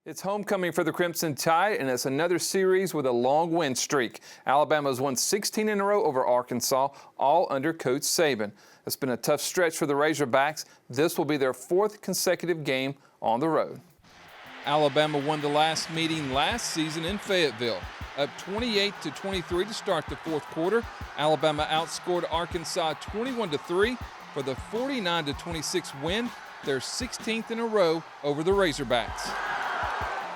It's homecoming for the Crimson Tide, and it's another series with a long win streak. Alabama's won 16 in a row over Arkansas, all under Coach Saban. It's been a tough stretch for the Razorbacks. This will be their fourth consecutive game on the road. Alabama won the last meeting last season in Fayetteville. Up 28-23 to start the fourth quarter, Alabama outscored Arkansas 21-3 for the 49-26 win, their 16th in a row over the Razorbacks.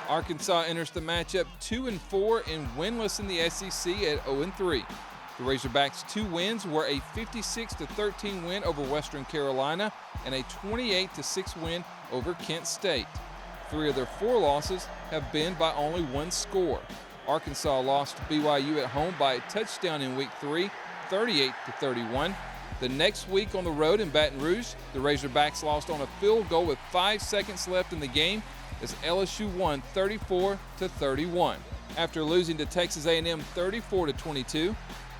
Arkansas enters the matchup 2-4 and winless in the SEC at 0-3. The Razorbacks' two wins were a 56-13 win over Western Carolina and a 28-6 win over Kent State. Three of their four losses have been by only one score. Arkansas lost to BYU at home by a touchdown in Week 3, 38-31. The next week on the road in Baton Rouge, the Razorbacks lost on a field goal with 5 seconds left in the game as LSU won 34-31. After losing to Texas A&M 34-22,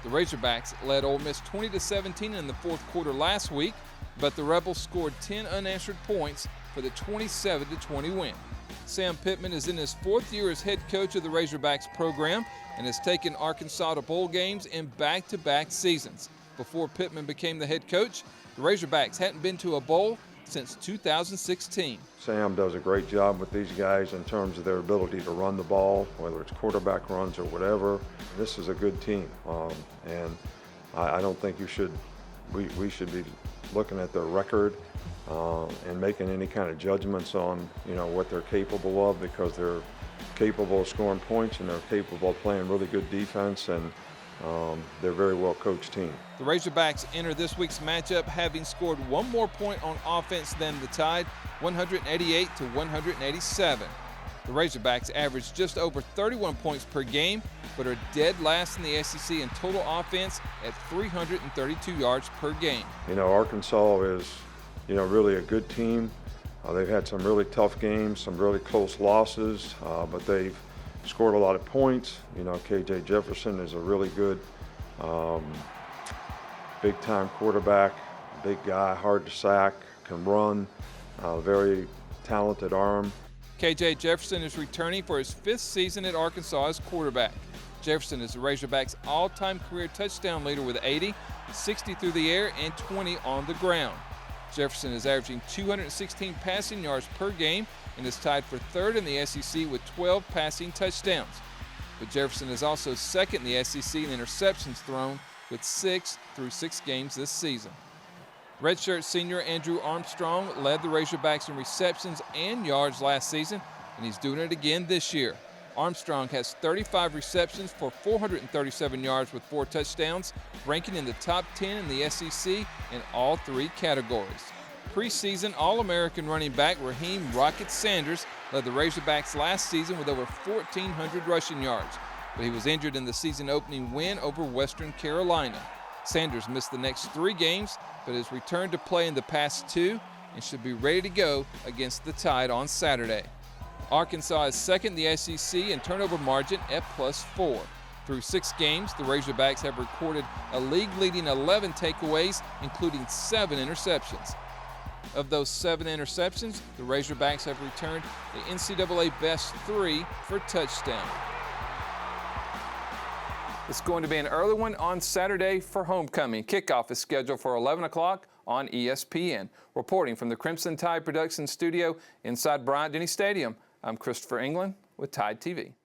the Razorbacks led Ole Miss 20-17 in the fourth quarter last week, but the Rebels scored 10 unanswered points for the 27-20 win. Sam Pittman is in his fourth year as head coach of the Razorbacks program and has taken Arkansas to bowl games in back-to-back seasons. Before Pittman became the head coach, the Razorbacks hadn't been to a bowl since 2016. Sam does a great job with these guys in terms of their ability to run the ball, whether it's quarterback runs or whatever. This is a good team, and I don't think we should be looking at their record and making any kind of judgments on what they're capable of, because they're capable of scoring points and they're capable of playing really good defense, and they're a very well coached team. The Razorbacks enter this week's matchup having scored one more point on offense than the Tide, 188-187. The Razorbacks average just over 31 points per game, but are dead last in the SEC in total offense at 332 yards per game. Arkansas is, really a good team. They've had some really tough games, some really close losses, but they've scored a lot of points. KJ Jefferson is a really good big-time quarterback, big guy, hard to sack, can run, very talented arm. KJ Jefferson is returning for his 5th season at Arkansas as quarterback. Jefferson is the Razorbacks' all-time career touchdown leader with 80, 60 through the air, and 20 on the ground. Jefferson is averaging 216 passing yards per game and is tied for 3rd in the SEC with 12 passing touchdowns. But Jefferson is also 2nd in the SEC in interceptions thrown with 6 through 6 games this season. Redshirt senior Andrew Armstrong led the Razorbacks in receptions and yards last season, and he's doing it again this year. Armstrong has 35 receptions for 437 yards with 4 touchdowns, ranking in the top 10 in the SEC in all 3 categories. Preseason All-American running back Raheem "Rocket" Sanders led the Razorbacks last season with over 1,400 rushing yards, but he was injured in the season-opening win over Western Carolina. Sanders missed the next 3 games, but has returned to play in the past 2 and should be ready to go against the Tide on Saturday. Arkansas is 2nd in the SEC in turnover margin at +4. Through 6 games, the Razorbacks have recorded a league-leading 11 takeaways, including 7 interceptions. Of those 7 interceptions, the Razorbacks have returned the NCAA best 3 for touchdown. It's going to be an early one on Saturday for homecoming. Kickoff is scheduled for 11 o'clock on ESPN. Reporting from the Crimson Tide Production Studio inside Bryant-Denny Stadium, I'm Christopher England with Tide TV.